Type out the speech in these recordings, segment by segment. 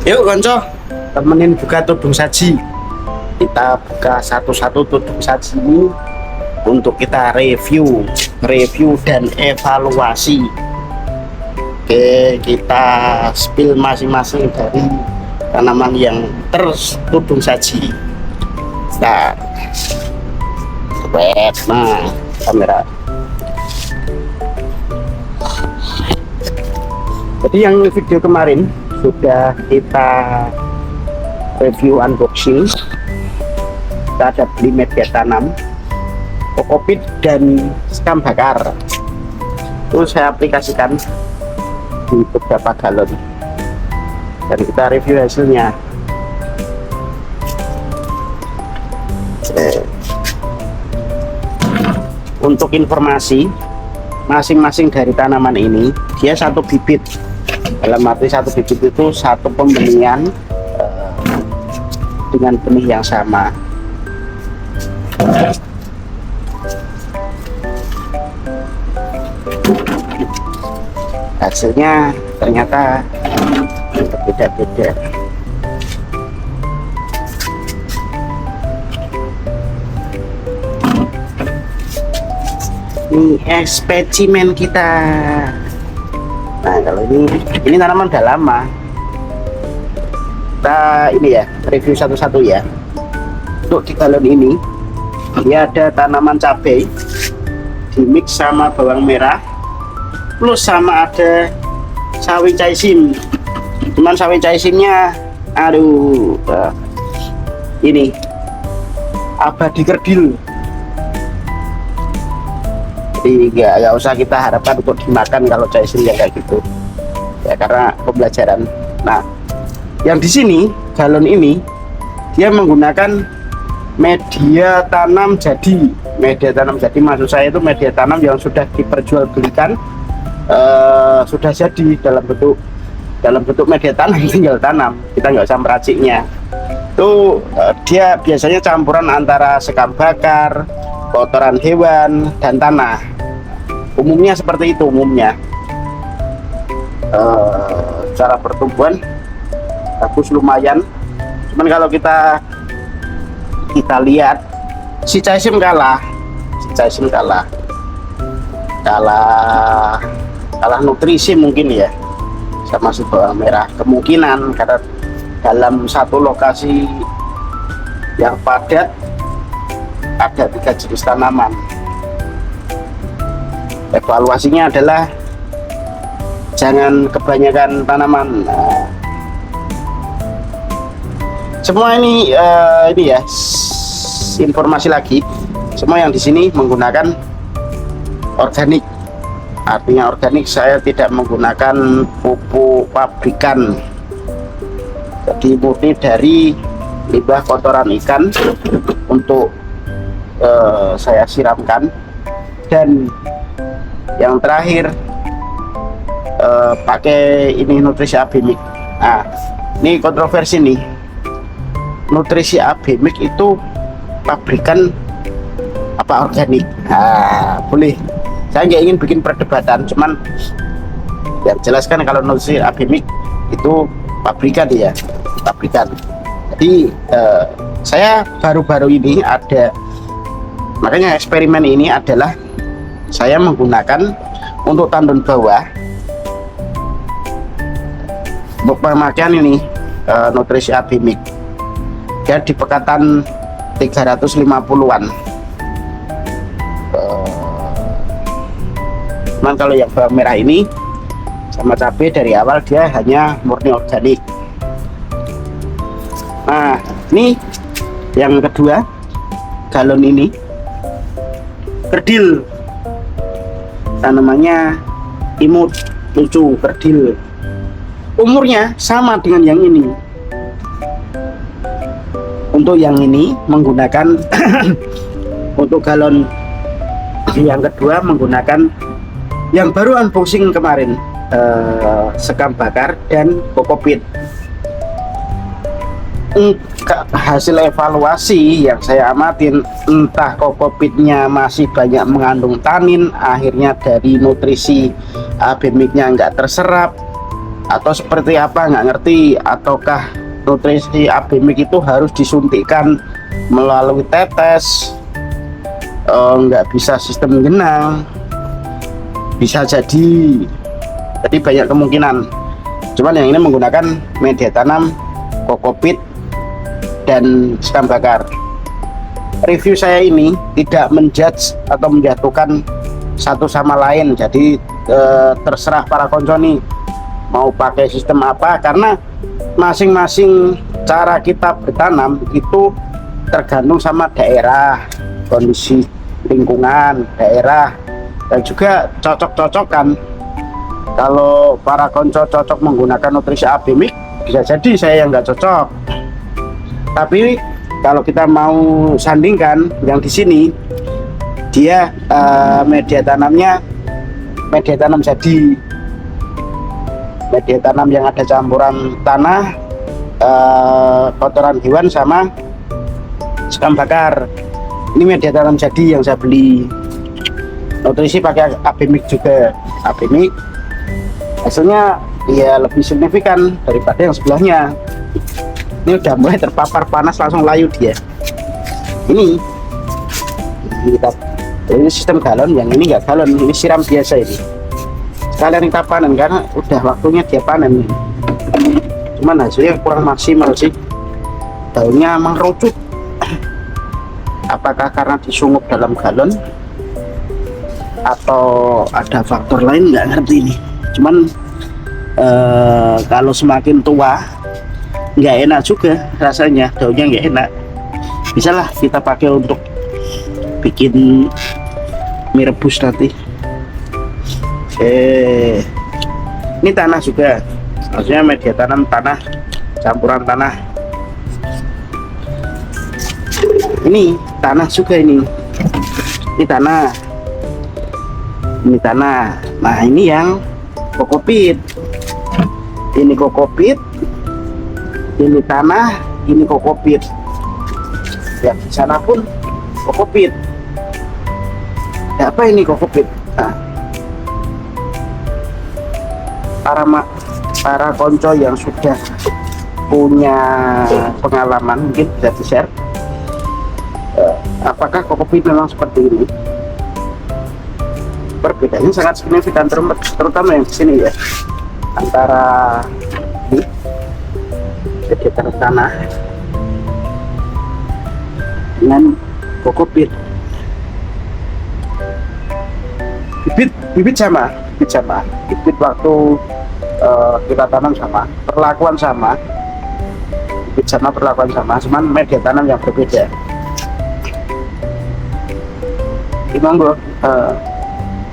Yuk konco, temenin buka tudung saji. Kita buka satu-satu tudung saji ini untuk kita review dan evaluasi. Oke, kita spill masing-masing dari tanaman yang tertudung saji. Nah, kamera. Jadi yang video kemarin sudah kita review unboxing. Kita ada beli media tanam, kokopit dan sekam bakar. Itu saya aplikasikan di beberapa galon dan kita review hasilnya. Untuk informasi, masing-masing dari tanaman ini dia satu bibit. Dalam arti satu bibit itu satu pembenihan dengan benih yang sama. Hasilnya ternyata berbeda-beda. Ini spesimen kita. Nah, kalau ini tanaman udah lama. Kita ini ya review satu-satu ya. Untuk di galon ini dia ada tanaman cabai di mix sama bawang merah plus sama ada sawi caisim. Cuman sawi caisimnya aduh ini abadi kerdil. Jadi nggak usah kita harapkan untuk dimakan kalau caisim kayak gitu ya, karena pembelajaran. Nah, yang di sini galon ini dia menggunakan media tanam jadi. Media tanam jadi maksud saya itu media tanam yang sudah diperjualbelikan, sudah jadi dalam bentuk media tanam, tinggal tanam, kita nggak usah meraciknya. Itu dia biasanya campuran antara sekam bakar, kotoran hewan dan tanah. Umumnya seperti itu umumnya. Cara pertumbuhan bagus lumayan. Cuman kalau kita lihat si caisim kalah nutrisi mungkin ya sama si bawang merah, kemungkinan karena dalam satu lokasi yang padat ada 3 jenis tanaman. Evaluasinya adalah jangan kebanyakan tanaman. Nah, semua ini ya informasi lagi. Semua yang di sini menggunakan organik. Artinya organik, saya tidak menggunakan pupuk pabrikan. Jadi murni dari limbah kotoran ikan untuk saya siramkan. Dan yang terakhir pakai ini nutrisi AB-Mix. Nah, ini kontroversi nih. Nutrisi AB-Mix itu pabrikan apa organik? Nah, boleh. Saya nggak ingin bikin perdebatan, cuman yang jelaskan kalau nutrisi AB-Mix itu pabrikan ya, pabrikan. Jadi saya baru-baru ini ada, makanya eksperimen ini adalah saya menggunakan untuk tandon bawah untuk pemakaian ini nutrisi AB-Mix. Dia di pekatan 350-an. Cuman kalau yang bawang merah ini sama cabai dari awal dia hanya murni organik. Nah, ini yang kedua, galon ini kerdil. Tanamannya imut, lucu, kerdil. Umurnya sama dengan yang ini. Untuk yang ini menggunakan untuk galon yang kedua menggunakan yang baru unboxing kemarin, sekam bakar dan kokopit. Hasil evaluasi yang saya amatin, entah kokopitnya masih banyak mengandung tanin, akhirnya dari nutrisi AB-Mix-nya nggak terserap, atau seperti apa nggak ngerti, ataukah nutrisi AB Mix itu harus disuntikkan melalui tetes, nggak bisa sistem genang, bisa jadi banyak kemungkinan. Cuman yang ini menggunakan media tanam kokopit dan sekam bakar. Review saya ini tidak menjudge atau menjatuhkan satu sama lain, jadi terserah para konco nih mau pakai sistem apa, karena masing-masing cara kita bertanam itu tergantung sama daerah, kondisi lingkungan daerah, dan juga cocok-cocokan. Kalau para konco cocok menggunakan nutrisi AB Mix, bisa jadi saya yang nggak cocok. Tapi kalau kita mau sandingkan yang di sini, dia media tanamnya media tanam jadi, media tanam yang ada campuran tanah, kotoran hewan sama sekam bakar. Ini media tanam jadi yang saya beli. Nutrisi pakai AB Mix juga. AB Mix hasilnya ya lebih signifikan daripada yang sebelahnya. Ini udah mulai terpapar panas langsung layu dia. Ini sistem galon, yang ini enggak galon, ini siram biasa ini. Sekalian kita panen karena udah waktunya dia panen. Cuman hasilnya kurang maksimal sih. Daunnya mengerucut. Apakah karena disungup dalam galon atau ada faktor lain, nggak ngerti ini. Cuman kalau semakin tua nggak enak juga rasanya, daunnya nggak enak. Bisalah kita pakai untuk bikin mie rebus nanti. Ini tanah juga, maksudnya media tanam tanah, campuran tanah. Ini tanah juga, ini tanah, ini tanah. Nah ini yang kokopit, ini kokopit, ini tanah, ini kokopit. Ya di sana pun kokopit. Ya, apa ini kokopit? Nah, para konco yang sudah punya pengalaman mungkin bisa di-share, apakah kokopit memang seperti ini? Perbedaannya sangat signifikan, terutama yang di sini ya, antara ini sekitar tanah dengan kokopit. Bibit sama, bibit waktu kita tanam sama, perlakuan sama, bibit sama, perlakuan sama, cuman media tanam yang berbeda. Monggo,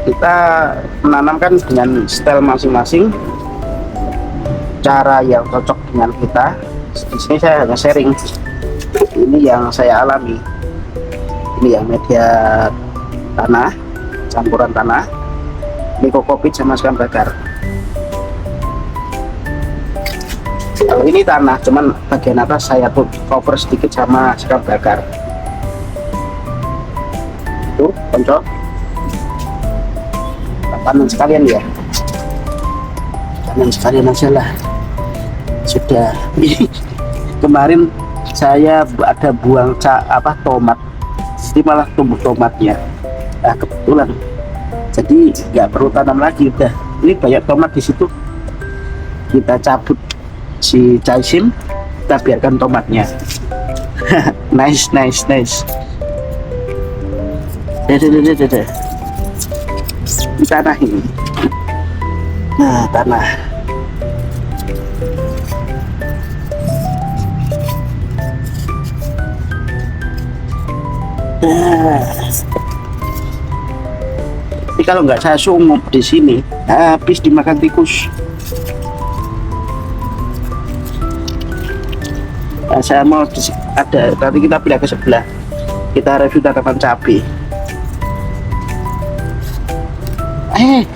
kita menanamkan dengan style masing-masing, cara yang cocok dengan kita. Di sini saya hanya sharing, ini yang saya alami. Ini yang media tanah, campuran tanah, ini kokopit sama sekam bakar. Kalau ini tanah, cuman bagian atas saya tuh cover sedikit sama sekam bakar. Tuh konco, panen sekalian ya, panen sekalian aja lah. Sudah. Kemarin saya ada buang tomat, jadi malah tumbuh tomatnya. Nah kebetulan, jadi nggak perlu tanam lagi, udah ini banyak tomat di situ. Kita cabut si caisim, kita biarkan tomatnya. nice. Deh. Di tanah ini. Nah, tanah. Tapi kalau nggak saya sungup di sini, habis dimakan tikus. Nah, saya mau ada, nanti kita pindah ke sebelah, kita review tanaman cabai.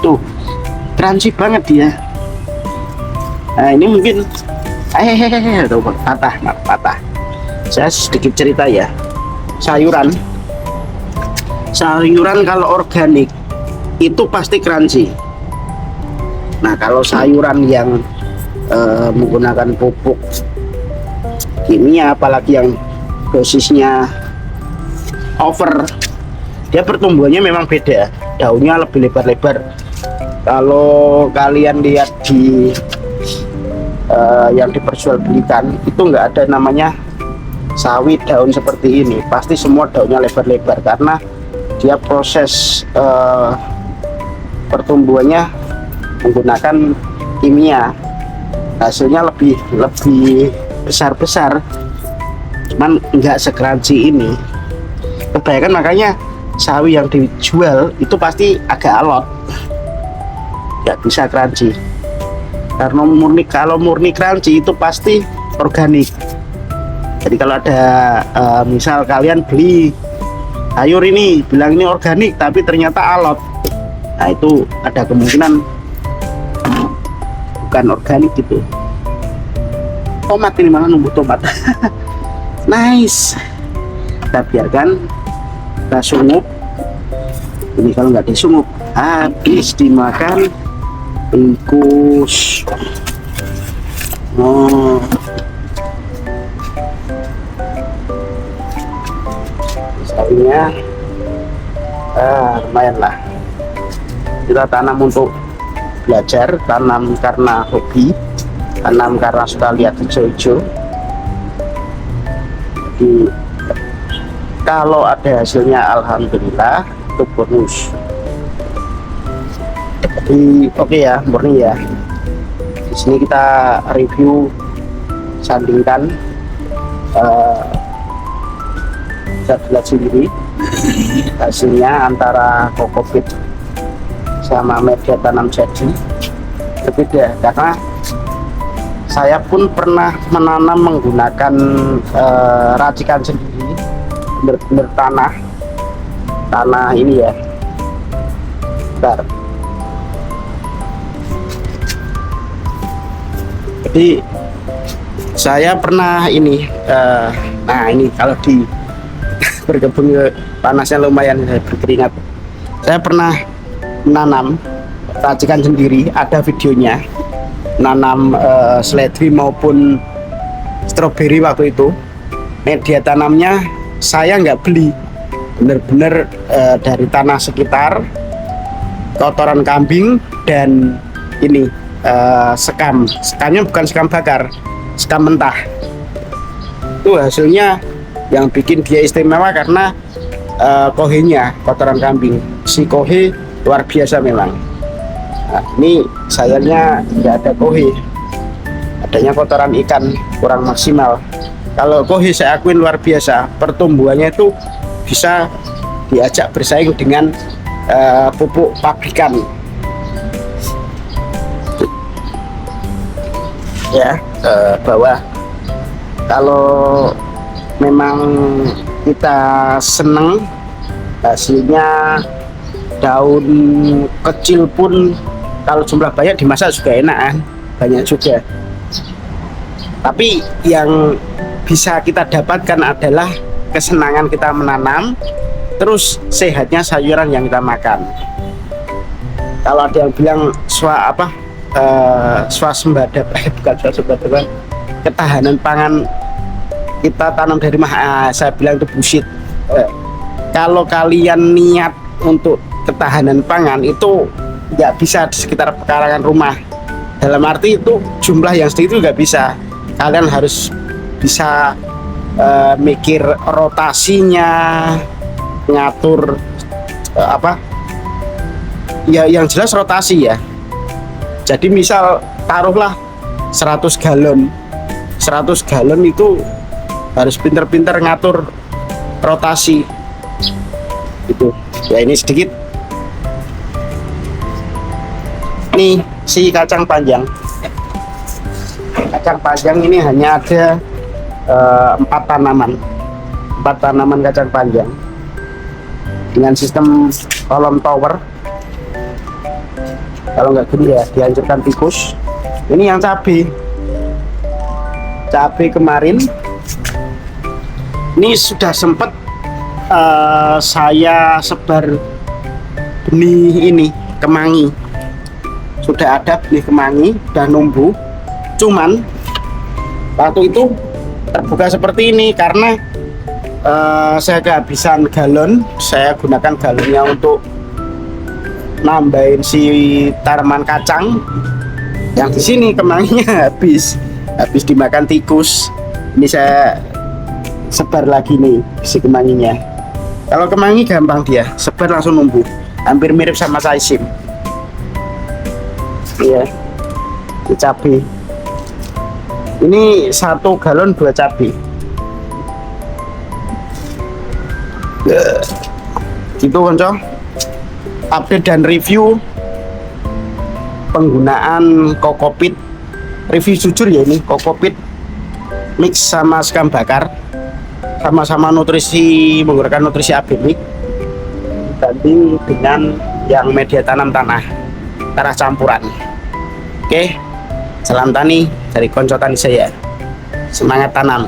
Tuh crunchy banget dia. Nah ini mungkin tuh patah. Saya sedikit cerita ya, sayuran kalau organik itu pasti crunchy. Nah kalau sayuran yang menggunakan pupuk kimia, apalagi yang dosisnya over, dia pertumbuhannya memang beda, daunnya lebih lebar-lebar. Kalau kalian lihat di yang diperjualbelikan itu nggak ada namanya sawit daun seperti ini, pasti semua daunnya lebar-lebar karena dia proses pertumbuhannya menggunakan kimia, hasilnya lebih besar-besar, cuman nggak sekranci ini. Kebanyakan makanya sawi yang dijual itu pasti agak alot, nggak bisa crunchy. Karena kalau murni crunchy itu pasti organik. Jadi kalau ada misal kalian beli sayur ini bilang ini organik tapi ternyata alot, nah itu ada kemungkinan bukan organik gitu. Tomat ini malah numbuh tomat. Nice. Kita biarkan, kita sungup. Ini kalau nggak disungup habis dimakan bungkus. Oh, misalnya lumayan lah. Kita tanam untuk belajar, tanam karena hobi, tanam karena suka lihat hijau-hijau. Jadi kalau ada hasilnya alhamdulillah, itu bonus. Jadi oke ya, murni ya. Di sini kita review, sandingkan, bisa lihat sendiri hasilnya antara kokopit sama media tanam jadi berbeda, karena saya pun pernah menanam menggunakan racikan sendiri, bener-bener tanah ini ya. Bentar. Jadi saya pernah ini, nah ini kalau di berkebun panasnya lumayan, saya berkeringat. Saya pernah menanam racikan sendiri, ada videonya, nanam seledri maupun stroberi waktu itu. Media tanamnya saya nggak beli, bener-bener dari tanah sekitar, kotoran kambing dan ini sekamnya bukan sekam bakar, sekam mentah. Itu hasilnya yang bikin dia istimewa karena kohenya, kotoran kambing, si kohe luar biasa memang. Nah, ini sayangnya nggak ada kohe, adanya kotoran ikan kurang maksimal. Kalau kohe saya akuin luar biasa, pertumbuhannya itu bisa diajak bersaing dengan pupuk pabrikan. Ya, bahwa kalau memang kita seneng hasilnya, daun kecil pun kalau jumlah banyak dimasak juga enak kan, banyak juga. Tapi yang bisa kita dapatkan adalah kesenangan kita menanam, terus sehatnya sayuran yang kita makan. Kalau ada yang bilang swasembada, bukan swasembada, ketahanan pangan kita tanam dari saya bilang itu bullshit. Kalau kalian niat untuk ketahanan pangan itu nggak bisa di sekitar pekarangan rumah, dalam arti itu jumlah yang sedikit nggak bisa. Kalian harus bisa mikir rotasinya, ngatur ya, yang jelas rotasi ya. Jadi misal taruhlah 100 galon itu harus pinter-pinter ngatur rotasi itu ya. Ini sedikit nih si kacang panjang ini hanya ada 4 tanaman kacang panjang dengan sistem kolom tower. Kalau nggak gini ya dihancurkan tikus. Ini yang cabai kemarin ini sudah sempat saya sebar benih ini kemangi, sudah ada benih kemangi, sudah numbuh, Cuman waktu itu terbuka seperti ini karena saya kehabisan galon. Saya gunakan galonnya untuk nambahin si tanaman kacang. Yang di sini kemanginya habis dimakan tikus. Ini saya sebar lagi nih si kemanginya. Kalau kemangi gampang dia sebar langsung numbuh, hampir mirip sama saisim. Iya, cabai. Ini 1 galon 2 cabai. Gitu konco, update dan review penggunaan kokopit. Review jujur ya, ini kokopit mix sama sekam bakar, sama-sama nutrisi, menggunakan nutrisi organik dibanding dengan yang media tanam tanah campuran. Oke, salam tani dari konco tani saya, semangat tanam.